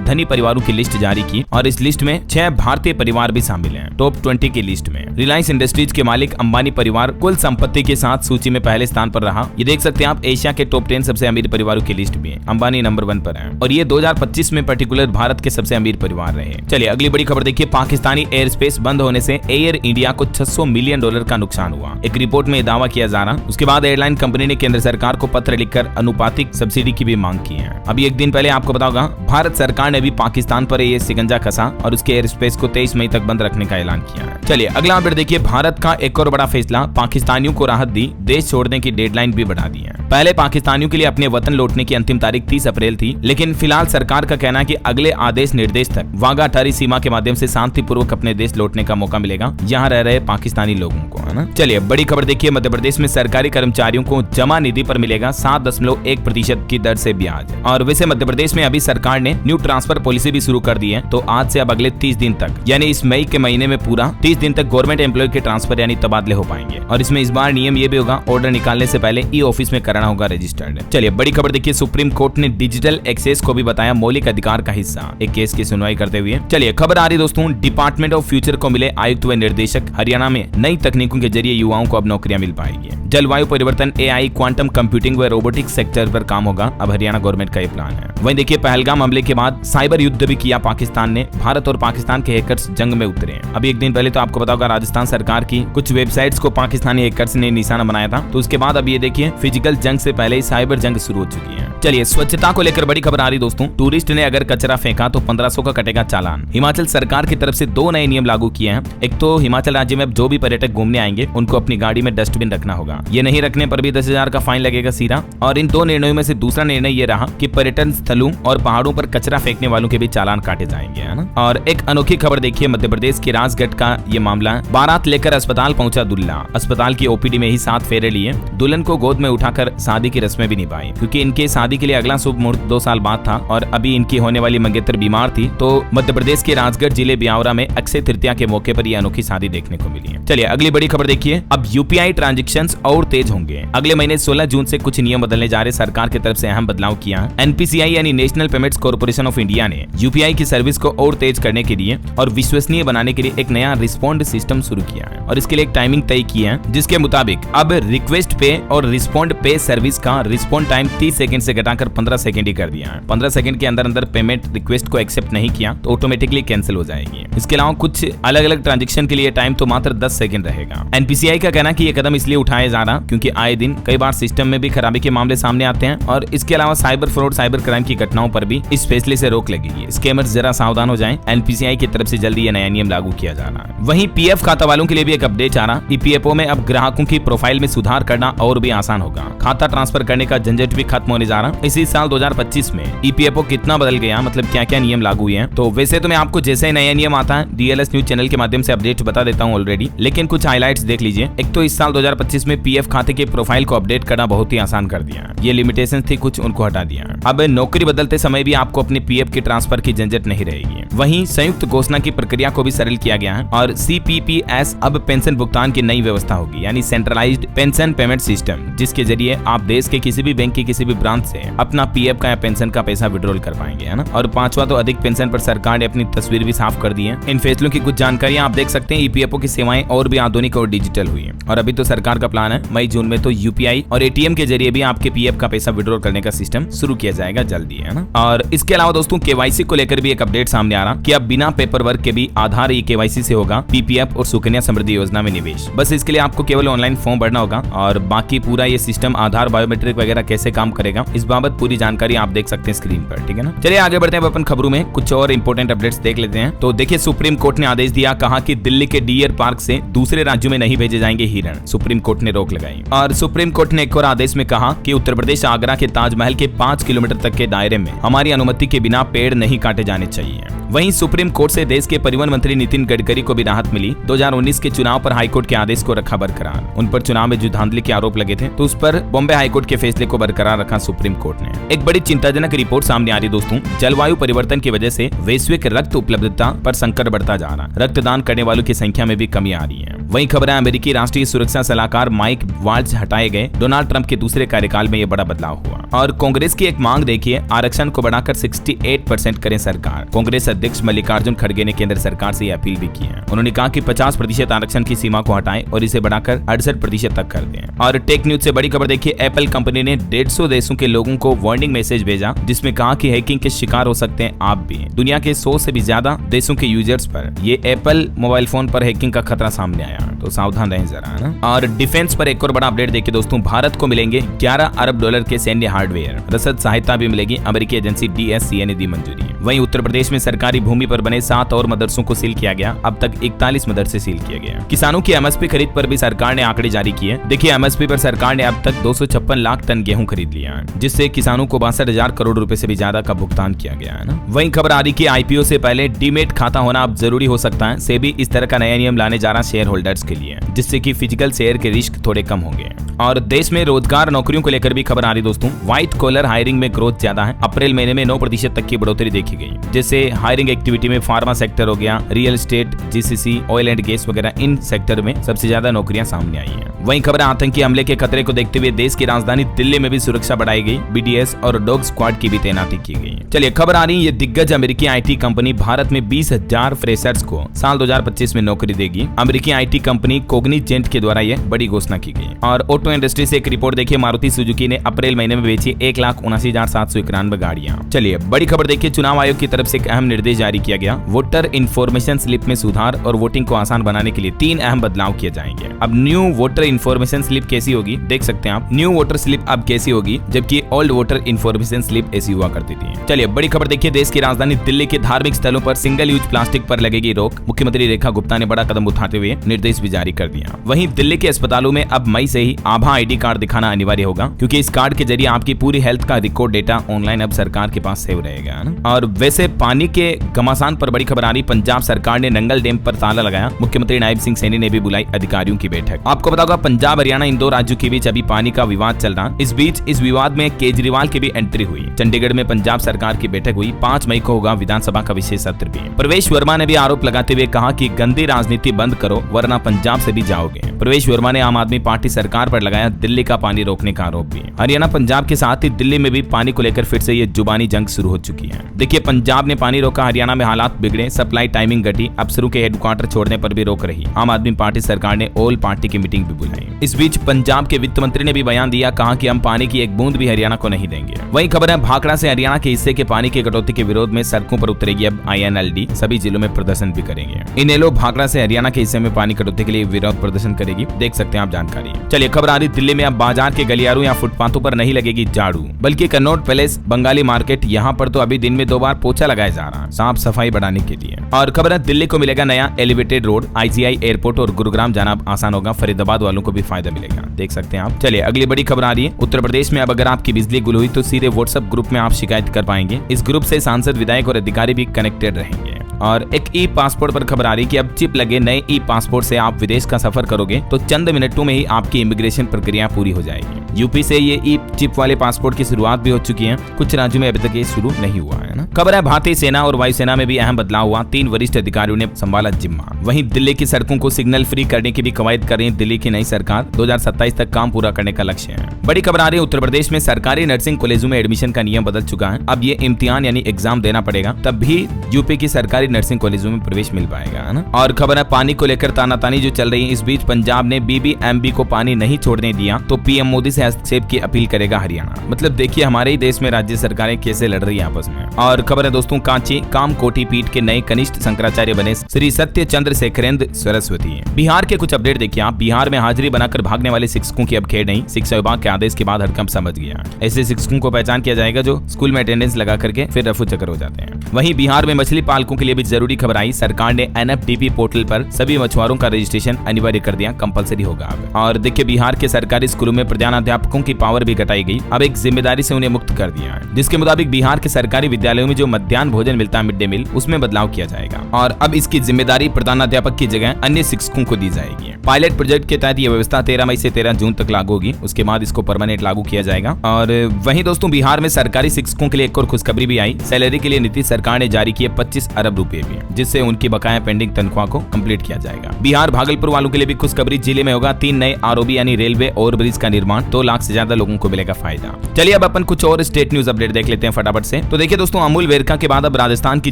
धनी परिवारों की लिस्ट जारी की और इस लिस्ट में 6 भारतीय परिवार भी शामिल हैं। टॉप 20 की लिस्ट में रिलायंस इंडस्ट्रीज के मालिक अंबानी परिवार कुल संपत्ति के साथ सूची में पहले स्थान पर रहा। ये देख सकते हैं आप, एशिया के टॉप 10 सबसे अमीर परिवारों की लिस्ट में अंबानी नंबर 1 पर है और ये 2025 में पर्टिकुलर भारत के सबसे अमीर परिवार रहे। चलिए अगली बड़ी खबर देखिए। पाकिस्तानी एयर स्पेस बंद होने से एयर इंडिया को $600 मिलियन का नुकसान हुआ। एक रिपोर्ट में दावा किया जा रहा। उसके बाद एयरलाइन कंपनी ने केंद्र सरकार को पत्र लिखकर अनुपातिक सब्सिडी की भी मांग की है। अभी एक दिन पहले आपको बताऊंगा, भारत सरकार ने भी पाकिस्तान पर ये शिकंजा कसा और उसके एयर स्पेस को 23 मई तक बंद रखने का ऐलान किया है। चलिए अगला अपडेट देखिए। भारत का एक और बड़ा फैसला, पाकिस्तानियों को राहत दी, देश छोड़ने की डेडलाइन भी बढ़ा दी है। पहले पाकिस्तानियों के लिए अपने वतन लौटने की अंतिम तारीख 30 अप्रैल थी, लेकिन फिलहाल सरकार का कहना है कि अगले आदेश निर्देश तक वाघा अटारी सीमा के माध्यम से शांतिपूर्वक अपने देश लौटने का मौका मिलेगा यहाँ रह रहे पाकिस्तानी लोगों को, है ना। चलिए बड़ी खबर देखिए। मध्य प्रदेश में सरकारी कर्मचारियों को जमा निधि पर मिलेगा 7.1% की दर से ब्याज। और वैसे मध्य प्रदेश में अभी सरकार ने न्यू ट्रांसफर पॉलिसी भी शुरू कर दी है, तो आज से अब अगले 30 दिन तक यानी इस मई के महीने में पूरा 30 दिन तक गवर्नमेंट एम्प्लॉय के ट्रांसफर यानी तबादले हो पाएंगे। और इसमें इस बार नियम ये भी होगा, ऑर्डर निकालने से पहले ई ऑफिस में कराना होगा रजिस्टर्ड। चलिए बड़ी खबर देखिए। सुप्रीम कोर्ट ने डिजिटल एक्सेस को भी बताया मौलिक अधिकार का हिस्सा, एक केस की सुनवाई करते हुए। चलिए खबर आ रही दोस्तों, डिपार्टमेंट ऑफ फ्यूचर को मिले आयुक्त व निर्देशक। हरियाणा में नई तकनीकों के जरिए युवाओं को अब नौकरियां मिल पाएगी। जलवायु परिवर्तन, AI, क्वांटम कंप्यूटिंग व रोबोटिक्स सेक्टर पर काम होगा। अब हरियाणा गवर्नमेंट का ये प्लान है। वहीं देखिए, पहलगाम हमले के बाद साइबर युद्ध भी किया पाकिस्तान ने। भारत और पाकिस्तान के हैकर्स जंग में उतरे। अभी एक दिन पहले तो आपको बताऊंगा, राजस्थान सरकार की कुछ वेबसाइट्स को पाकिस्तानी हैकर्स ने निशाना बनाया था। तो उसके बाद अब ये देखिए, फिजिकल जंग से पहले ही साइबर जंग शुरू हो चुकी है। चलिए स्वच्छता को लेकर बड़ी खबर आ रही दोस्तों। टूरिस्ट ने अगर कचरा फेंका तो 1500 का कटेगा चालान। हिमाचल सरकार की तरफ से 2 नए नियम लागू किए हैं। एक तो हिमाचल राज्य में अब जो भी पर्यटक घूमने आएंगे उनको अपनी गाड़ी में डस्टबिन रखना होगा। ये नहीं रखने पर भी 10,000 का फाइन लगेगा सीधा। और इन 2 निर्णयों में से दूसरा निर्णय ये रहा कि पर्यटन स्थलों और पहाड़ों पर कचरा फेंकने वालों के भी चालान काटे जाएंगे, है ना। और एक अनोखी खबर देखिए, मध्य प्रदेश के राजगढ़ का ये मामला। बारात लेकर अस्पताल पहुंचा दुल्हा। अस्पताल की OPD में ही 7 फेरे लिए। दुल्हन को गोद में उठाकर शादी की रस्में भी निभाई, क्योंकि इनके शादी के लिए अगला शुभ मुहूर्त 2 साल बाद था और अभी इनकी होने वाली मंगेतर बीमार थी। तो मध्य प्रदेश के राजगढ़ जिले ब्यावरा में अक्षय तृतीया के मौके पर यह अनोखी शादी देखने को मिली है। चलिए अगली बड़ी खबर देखिए। अब UPI ट्रांजैक्शंस और तेज होंगे। अगले महीने 16 जून से कुछ नियम बदलने जा रहे। सरकार की तरफ से अहम बदलाव किया है। NPCI यानी national payments corporation of India ने UPI की सर्विस को और तेज करने के लिए और विश्वसनीय बनाने के लिए एक नया रिस्पॉन्ड सिस्टम शुरू किया है और इसके लिए एक टाइमिंग तय की है, जिसके मुताबिक अब रिक्वेस्ट पे और रिस्पॉन्ड पे सर्विस का रिस्पॉन्ड टाइम 30 सेकंड से घटाकर 15 सेकंड ही कर दिया है। 15 सेकंड के अंदर पेमेंट रिक्वेस्ट को एक्सेप्ट नहीं किया तो ऑटोमेटिकली कैंसिल हो जाएगी। इसके अलावा कुछ अलग अलग ट्रांजेक्शन के लिए टाइम तो मात्र 10 सेकंड रहेगा। NPCI का कहना है कि ये कदम इसलिए उठाया जा रहा क्योंकि आए दिन कई बार सिस्टम में भी खराबी के मामले सामने आते हैं और इसके अलावा साइबर फ्रॉड, साइबर क्राइम की घटनाओं पर भी इस फैसले से रोक लगेगी। स्कैमर्स जरा सावधान हो जाएं। NPCI की तरफ से जल्दी ये नया नियम लागू किया जा रहा है। वहीं PF खाता वालों के लिए भी एक अपडेट आ रहा। EPFO में अब ग्राहकों की प्रोफाइल में सुधार करना और भी आसान होगा। खाता ट्रांसफर करने का झंझट भी खत्म होने जा रहा। इसी साल 2025 में EPFO कितना बदल गया, मतलब क्या क्या नियम लागू हुए हैं। तो वैसे तो मैं आपको जैसे ही नया नियम आता है DLS न्यूज चैनल के माध्यम से अपडेट बता देता हूँ ऑलरेडी, लेकिन कुछ हाइलाइट्स देख लीजिए। एक तो इस साल 2025 में PF खाते के प्रोफाइल को अपडेट करना बहुत ही आसान कर दिया। ये लिमिटेशन थी, कुछ उनको हटा दिया। अब नौकरी बदलते समय भी आपको अपने PF के ट्रांसफर की झंझट नहीं रहेगी। वहीं संयुक्त घोषणा की प्रक्रिया को भी सरल किया गया है और CPPS अब पेंशन भुगतान की नई व्यवस्था होगी, यानी सेंट्रलाइज्ड पेंशन पेमेंट सिस्टम, जिसके जरिए आप देश के किसी भी बैंक की किसी भी ब्रांच से अपना PF का या पेंशन का पैसा विड्रॉल कर पाएंगे, है ना। और 5वां तो अधिक पेंशन पर सरकार ने अपनी तस्वीर भी साफ कर दी है। इन फैसलों की कुछ जानकारियां आप देख सकते हैं। EPFO की सेवाएं और भी आधुनिक और डिजिटल हुई है और अभी तो सरकार का प्लान है मई जून में तो UPI और ATM के जरिए भी आपके PF का पैसा विड्रॉल करने का सिस्टम शुरू किया जाएगा जल्दी, है ना। और इसके अलावा दोस्तों KYC को लेकर भी एक अपडेट सामने आ रहा कि अब बिना पेपर वर्क के भी आधार KYC से होगा PPF और सुकन्या समृद्धि योजना में निवेश। बस इसके लिए आपको केवल ऑनलाइन फॉर्म भरना होगा और बाकी पूरा ये सिस्टम आधार बायोमेट्रिक वगैरह कैसे काम करेगा इस बाबत पूरी जानकारी आप देख सकते हैं स्क्रीन पर, ठीक है ना। चलिए आगे बढ़ते हैं अपन खबरों में, कुछ और इंपॉर्टेंट अपडेट्स देख लेते हैं। तो देखिए सुप्रीम कोर्ट ने आदेश दिया, कहा कि दिल्ली के डियर पार्क से दूसरे राज्यों में नहीं भेजे जाएंगे हिरण, सुप्रीम कोर्ट ने रोक लगाई। और सुप्रीम कोर्ट ने एक और आदेश में कहा कि उत्तर प्रदेश आगरा के ताजमहल के 5 किलोमीटर तक के दायरे में हमारी अनुमति के बिना पेड़ नहीं काटे जाने चाहिए। वहीं सुप्रीम कोर्ट से देश के परिवहन मंत्री नितिन गडकरी को भी राहत मिली। 2019 के चुनाव पर हाईकोर्ट के आदेश को रखा बरकरार। उन पर चुनाव में जो धांधली के आरोप लगे थे तो उस पर बॉम्बे हाईकोर्ट के फैसले को बरकरार रखा सुप्रीम कोर्ट ने। एक बड़ी चिंताजनक रिपोर्ट सामने आ रही दोस्तों, जलवायु परिवर्तन की वजह से वैश्विक रक्त उपलब्धता पर संकट बढ़ता जा रहा, रक्तदान करने वालों की संख्या में भी कमी आ रही है। वहीं खबर है अमेरिकी राष्ट्रीय सुरक्षा सलाहकार माइक वाल्ट्ज हटाए गए, डोनाल्ड ट्रंप के दूसरे कार्यकाल में यह बड़ा बदलाव हुआ। और कांग्रेस की एक मांग देखिए, आरक्षण को बढ़ाकर 68% करें सरकार। कांग्रेस अध्यक्ष मल्लिकार्जुन खड़गे ने केंद्र सरकार से अपील भी की है। उन्होंने कहा कि 50% आरक्षण की सीमा को हटाएं और इसे बढ़ाकर 68% तक कर दें। और टेक न्यूज से बड़ी खबर देखिए, एप्पल कंपनी ने 150 देशों के लोगों को वार्निंग मैसेज भेजा, जिसमें कहा कि हैकिंग के शिकार हो सकते हैं आप भी। दुनिया के 100 से भी ज्यादा देशों के यूजर्स पर ये एप्पल मोबाइल फोन पर हैकिंग का खतरा सामने आया, तो सावधान रहें जरा, है ना। और डिफेंस पर एक और बड़ा अपडेट देखिए दोस्तों, भारत को मिलेंगे $11 अरब के सैन्य हार्डवेयर, रसद सहायता भी मिलेगी, अमेरिकी एजेंसी DSCA ने दी मंजूरी। वहीं उत्तर प्रदेश में सरकारी भूमि पर बने 7 और मदरसों को सील किया गया, अब तक 41 मदरसे सील किए गए। किसानों की MSP खरीद पर भी सरकार ने आंकड़े जारी किए। देखिए MSP पर सरकार ने अब तक 256 लाख टन गेहूं खरीद लिया है, जिससे किसानों को 62,000 करोड़ रुपए से भी ज्यादा का भुगतान किया गया है ना। वहीं खबर आ रही कि IPO से पहले डीमेट खाता होना अब जरूरी हो सकता है। सेबी इस तरह का नया नियम लाने जा रहा शेयर होल्डर्स के लिए, जिससे कि फिजिकल शेयर के रिस्क थोड़े कम होंगे। और देश में रोजगार नौकरियों को लेकर भी खबर आ रही दोस्तों, व्हाइट कॉलर हायरिंग में ग्रोथ ज्यादा है। अप्रैल महीने में 9% तक की बढ़ोतरी देखी गई, जिससे हायरिंग एक्टिविटी में फार्मा सेक्टर हो गया, real estate, GCC, oil and gas वगैरह इन सेक्टर में सबसे ज्यादा नौकरियां सामने आई हैं। वहीं खबर आतंकी हमले के खतरे को देखते हुए देश की राजधानी दिल्ली में भी सुरक्षा बढ़ाई गई, BDS और डॉग स्क्वाड की भी तैनाती की गई। चलिए खबर आ रही है, ये दिग्गज अमेरिकी IT कंपनी भारत में 20,000 फ्रेशर्स को साल 2025 में नौकरी देगी। अमेरिकी IT कंपनी कोग्निजेंट के द्वारा यह बड़ी घोषणा की गई। और ऑटो इंडस्ट्री से एक रिपोर्ट देखिए, मारुति सुजुकी ने अप्रैल महीने में बेची 1,79,791 गाड़ियां। चलिए बड़ी खबर देखिए, चुनाव आयोग की तरफ से एक अहम निर्देश जारी किया गया, वोटर इन्फॉर्मेशन स्लिप में सुधार और वोटिंग को आसान बनाने के लिए 3 अहम बदलाव किए जाएंगे। अब न्यू वोटर इन्फॉर्मेशन स्लिप कैसी होगी, देख सकते हैं आप, न्यू वोटर स्लिप अब कैसी होगी, जबकि ओल्ड वोटर इन्फॉर्मेशन स्लिप ऐसी हुआ करती थी। चलिए बड़ी खबर देखिए, देश की राजधानी दिल्ली के धार्मिक स्थलों पर सिंगल यूज प्लास्टिक पर लगेगी रोक। मुख्यमंत्री रेखा गुप्ता ने बड़ा कदम उठाते हुए निर्देश भी जारी कर दिया। वहीं दिल्ली के अस्पतालों में अब मई से ही आभा ID कार्ड दिखाना अनिवार्य होगा, क्योंकि इस कार्ड के जरिए आपकी पूरी हेल्थ का रिकॉर्ड डेटा ऑनलाइन अब सरकार के पास सेव रहेगा ना। और वैसे पानी के घमासान पर बड़ी खबर आ रही, पंजाब सरकार ने नंगल डैम पर ताला लगाया। मुख्यमंत्री नायब सिंह सैनी ने भी बुलाई अधिकारियों की बैठक। आपको पता होगा पंजाब हरियाणा इन 2 राज्यों के बीच अभी पानी का विवाद चल रहा। इस बीच इस विवाद में केजरीवाल की भी एंट्री हुई। चंडीगढ़ में पंजाब सरकार की बैठक हुई। 5 मई को होगा विधानसभा का विशेष सत्र भी। प्रवेश वर्मा ने भी आरोप लगाते हुए कहा कि गंदी राजनीति बंद करो वरना पंजाब से भी जाओगे। प्रवेश वर्मा ने आम आदमी पार्टी सरकार पर लगाया दिल्ली का पानी रोकने का आरोप भी। हरियाणा पंजाब के साथ ही दिल्ली में भी पानी को लेकर फिर से ये जुबानी जंग शुरू हो चुकी है। देखिए पंजाब ने पानी रोका, हरियाणा में हालात बिगड़े, सप्लाई टाइमिंग घटी, अफसरों के हेडक्वार्टर छोड़ने पर भी रोक रही। आम आदमी पार्टी सरकार ने ऑल पार्टी की मीटिंग भी बुलाई। इस बीच पंजाब के वित्त मंत्री ने भी बयान दिया, कहा कि हम पानी की एक बूंद भी हरियाणा को नहीं देंगे। वही खबर है, भाखड़ा से हरियाणा के हिस्से के पानी की कटौती के विरोध में सड़कों पर उतरेगी अब INLD, सभी जिलों में प्रदर्शन भी करेंगे। इनेलो भाखड़ा से हरियाणा के हिस्से में पानी कटौती के लिए विरोध प्रदर्शन करेगी, देख सकते हैं आप जानकारी। चलिए खबर आ रही, दिल्ली में अब बाजार के गलियारों या फुटपाथों पर नहीं लगेगी झाड़ू, बल्कि कन्नॉट पैलेस, बंगाली मार्केट, यहाँ पर तो अभी दिन में 2 बार पोछा लगाया जा रहा, साफ सफाई बढ़ाने के लिए। और खबर है, दिल्ली को मिलेगा नया एलिवेटेड रोड, IGI एयरपोर्ट और गुरुग्राम जाना आसान होगा, फरीदाबाद वालों को भी फायदा मिलेगा, देख सकते हैं आप। चलिए अगली बड़ी खबर आ रही है, उत्तर प्रदेश में अब अगर आपकी बिजली गुल हुई तो सीधे WhatsApp ग्रुप में आप शिकायत कर पाएंगे। इस ग्रुप से सांसद, विधायक और अधिकारी भी कनेक्टेड रहेंगे। और एक E-पासपोर्ट पर खबर आ रही कि अब चिप लगे नए E-पासपोर्ट से आप विदेश का सफर करोगे तो चंद मिनटों में ही आपकी इमिग्रेशन प्रक्रिया पूरी हो जाएगी। यूपी से ये E-चिप वाले पासपोर्ट की शुरुआत भी हो चुकी है, कुछ राज्यों में अभी तक ये शुरू नहीं हुआ है ना। खबर है, भारतीय सेना और वायुसेना में भी अहम बदलाव हुआ, 3 वरिष्ठ अधिकारियों ने संभाला जिम्मा। वहीं दिल्ली की सड़कों को सिग्नल फ्री करने की भी कवायद कर रही है दिल्ली की नई सरकार, 2027 तक काम पूरा करने का लक्ष्य है। बड़ी खबर आ रही है, उत्तर प्रदेश में सरकारी नर्सिंग कॉलेजों में एडमिशन का नियम बदल चुका है। अब ये इम्तिहान यानी एग्जाम देना पड़ेगा, तब भी यूपी की सरकारी सरकारी नर्सिंग कॉलेजों में प्रवेश मिल पाएगा, है ना। और खबर है पानी को लेकर तानातानी जो चल रही है, इस बीच पंजाब ने BBMB को पानी नहीं छोड़ने दिया तो PM मोदी से हस्तक्षेप की अपील करेगा हरियाणा। मतलब देखिए हमारे ही देश में राज्य सरकारें कैसे लड़ रही है आपस में। और खबर है दोस्तों कांची कामकोटी पीठ के नए कनिष्ठ शंकराचार्य बने श्री सत्य चंद्रशेखरेंद्र सरस्वती। बिहार के कुछ अपडेट देखिए आप। बिहार में हाजिरी बनाकर भागने वाले शिक्षकों की अब खेड़ नहीं, शिक्षा विभाग के आदेश के बाद हड़कंप समझ गया। ऐसे शिक्षकों को पहचान किया जाएगा जो स्कूल में अटेंडेंस लगा करके फिर रफू चक्कर हो जाते हैं। वहीं बिहार में मछली पालकों के लिए भी जरूरी खबर आई। सरकार ने NFDP पोर्टल पर सभी मछुआरों का रजिस्ट्रेशन अनिवार्य कर दिया, कंपलसरी होगा। और देखिए बिहार के सरकारी स्कूलों में प्रधानाध्यापकों की पावर भी घटाई गई, अब एक जिम्मेदारी से उन्हें मुक्त कर दिया है, जिसके मुताबिक बिहार के सरकारी विद्यालयों में जो मध्याह्न भोजन मिलता है मिड डे मील, उसमें बदलाव किया जाएगा और अब इसकी जिम्मेदारी प्रधानाध्यापक की जगह अन्य शिक्षकों को दी जाएगी। पायलट प्रोजेक्ट के तहत यह व्यवस्था 13 मई से 13 जून तक लागू होगी, उसके बाद इसको परमानेंट लागू किया जाएगा। और वहीं दोस्तों बिहार में सरकारी शिक्षकों के लिए एक और खुशखबरी भी आई। सैलरी के लिए नीतीश सरकार ने जारी किए 25 अरब रुपए भी, जिससे उनकी बकाया पेंडिंग तनख्वाह को कंप्लीट किया जाएगा। बिहार भागलपुर वालों के लिए भी खुशखबरी, जिले में होगा 3 नए ROB यानी रेलवे ओवरब्रिज का निर्माण, 2 लाख से ज्यादा लोगों को मिलेगा फायदा। चलिए अब अपन कुछ और स्टेट न्यूज अपडेट देख लेते हैं फटाफट से। तो देखिए दोस्तों अमूल वेरका के बाद अब राजस्थान की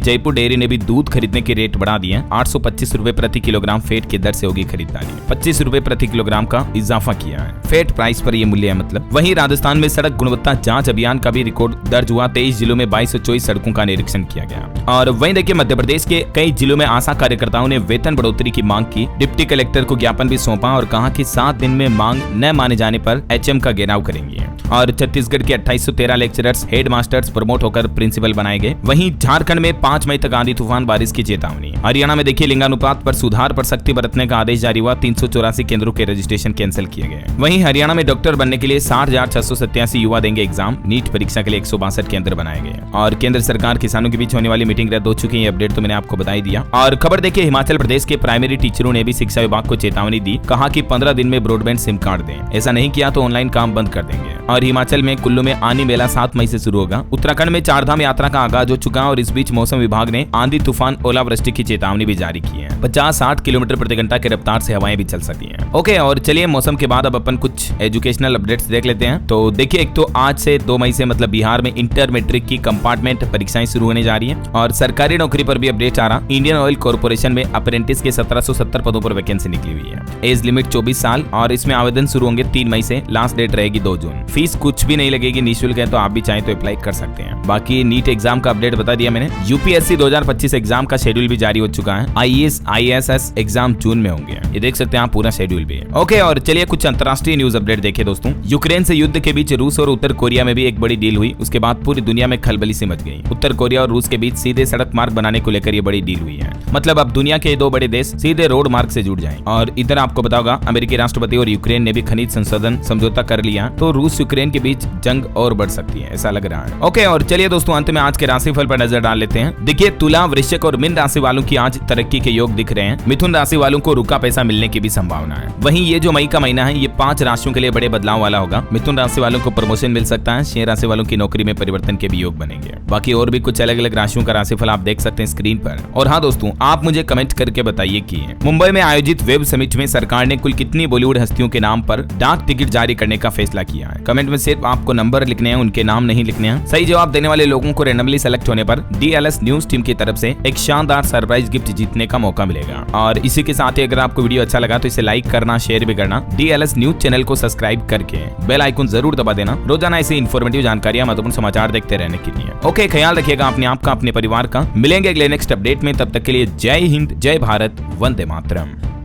जयपुर डेयरी ने भी दूध खरीदने के रेट बढ़ा दिए। 825 रुपए प्रति किलोग्राम फेट की दर से होगी खरीदारी, 25 रुपए प्रति किलोग्राम का इजाफा किया है। फेट प्राइस पर यह मूल्य है मतलब। वहीं राजस्थान में सड़क गुणवत्ता जांच अभियान का भी रिकॉर्ड दर्ज हुआ। 23 जिलों में 2224 सड़कों का निरीक्षण किया गया। और वहीं देखिए मध्य प्रदेश के कई जिलों में आशा कार्यकर्ताओं ने वेतन बढ़ोतरी की मांग की। डिप्टी कलेक्टर को ज्ञापन भी सौंपा और कहा कि 7 दिन में मांग न माने जाने पर HM का घेराव करेंगे। और छत्तीसगढ़ के 2813 लेक्चरर्स हेड मास्टर्स प्रमोट होकर प्रिंसिपल बनाए गए। वहीं झारखंड में 5 मई तक आंधी तूफान बारिश की चेतावनी। हरियाणा में देखिए लिंगानुपात पर सुधार पर सख्ती बरतने का आदेश जारी हुआ। 384 केंद्रों के रजिस्ट्रेशन कैंसिल किए गए। वहीं हरियाणा में डॉक्टर बनने के लिए 60,687 युवा देंगे एग्जाम। नीट परीक्षा के लिए 162 केंद्र बनाए गए। और केंद्र सरकार किसानों के बीच होने वाली मीटिंग रद्द हो चुकी है, ये अपडेट तो मैंने आपको बता ही दिया। और खबर देखिए हिमाचल प्रदेश के प्राइमरी टीचरों ने भी शिक्षा विभाग को चेतावनी दी, कहा कि 15 दिन में ब्रॉडबैंड सिम कार्ड दें, ऐसा नहीं किया तो ऑनलाइन काम बंद कर देंगे। और हिमाचल में कुल्लू में आनी मेला 7 मई से शुरू होगा। उत्तराखंड में 4 धाम यात्रा का आगाज हो चुका है और इस बीच मौसम विभाग ने आंधी तूफान ओलावृष्टि की चेतावनी भी जारी की है। 50-60 किलोमीटर प्रति घंटा की रफ्तार से हवाएं भी चल सकती हैं। ओके और चलिए मौसम के बाद अब अपन कुछ एजुकेशनल अपडेट्स देख लेते हैं। तो देखिए एक तो आज से 2 मई से मतलब बिहार में इंटर मैट्रिक की कंपार्टमेंट परीक्षाएं शुरू होने जा रही है। और सरकारी नौकरी पर भी अपडेट आ रहा। इंडियन ऑयल कॉर्पोरेशन में अप्रेंटिस के 1770 पदों पर वैकेंसी निकली हुई है। एज लिमिट 24 साल और इसमें आवेदन शुरू होंगे 3 मई से, लास्ट डेट रहेगी 2 जून। फीस कुछ भी नहीं लगेगी, निःशुल्क है, तो आप भी चाहें तो अप्लाई कर सकते हैं। बाकी नीट एग्जाम का अपडेट बता दिया मैंने। UPSC 2025 एग्जाम का शेड्यूल भी जारी हो चुका है। IAS ISS एग्जाम जून में होंगे, ये देख सकते हैं आप, पूरा शेड्यूल भी है। ओके और चलिए कुछ अंतर्राष्ट्रीय न्यूज अपडेट देखिए दोस्तों। यूक्रेन से युद्ध के बीच रूस और उत्तर कोरिया में भी एक बड़ी डील हुई, उसके बाद पूरी दुनिया में खलबली सी मच गई। उत्तर कोरिया और रूस के बीच सीधे सड़क मार्ग बनाने को लेकर ये बड़ी डील हुई है। मतलब अब दुनिया के 2 बड़े देश सीधे रोड मार्ग से जुड़ जाएं। और इधर आपको बताऊंगा अमेरिकी राष्ट्रपति और यूक्रेन ने भी खनिज संशोधन समझौता कर लिया, तो रूस यूक्रेन के बीच जंग और बढ़ सकती है, ऐसा लग रहा है। ओके और चलिए दोस्तों अंत में आज के राशिफल पर नजर डाल लेते हैं। देखिए तुला, वृश्चिक और मीन राशि वालों की आज तरक्की के योग दिख रहे हैं। मिथुन राशि वालों को रुका पैसा मिलने की भी संभावना है। वहीं ये जो मई का महीना है ये 5 राशियों के लिए बड़े बदलाव वाला होगा। मिथुन राशि वालों को प्रमोशन मिल सकता है। शेयर राशि वालों की नौकरी में परिवर्तन के भी योग बनेंगे। बाकी और भी कुछ अलग अलग राशियों का राशिफल आप देख सकते हैं स्क्रीन पर। और हाँ दोस्तों आप मुझे कमेंट करके बताइए कि मुंबई में आयोजित वेब समिट में सरकार ने कुल कितनी बॉलीवुड हस्तियों के नाम पर डाक टिकट जारी करने का फैसला किया है। कमेंट में सिर्फ आपको नंबर लिखने हैं, उनके नाम नहीं लिखने हैं। सही जवाब देने वाले लोगों को रैंडमली सेलेक्ट होने पर DLS न्यूज टीम की तरफ से एक शानदार सरप्राइज गिफ्ट जीतने का मौका मिलेगा। और इसी के साथ ही अगर आपको वीडियो अच्छा लगा तो इसे लाइक करना, शेयर भी करना। DLS न्यूज चैनल को सब्सक्राइब करके बेल आइकन जरूर दबा देना, रोजाना ऐसी इन्फॉर्मेटिव जानकारियां, महत्वपूर्ण समाचार देखते रहने के लिए। ओके ख्याल रखिएगा अपने आप का, अपने परिवार का। मिलेंगे अगले नेक्स्ट अपडेट में, तब तक के लिए जय हिंद, जय भारत, वंदे मातरम।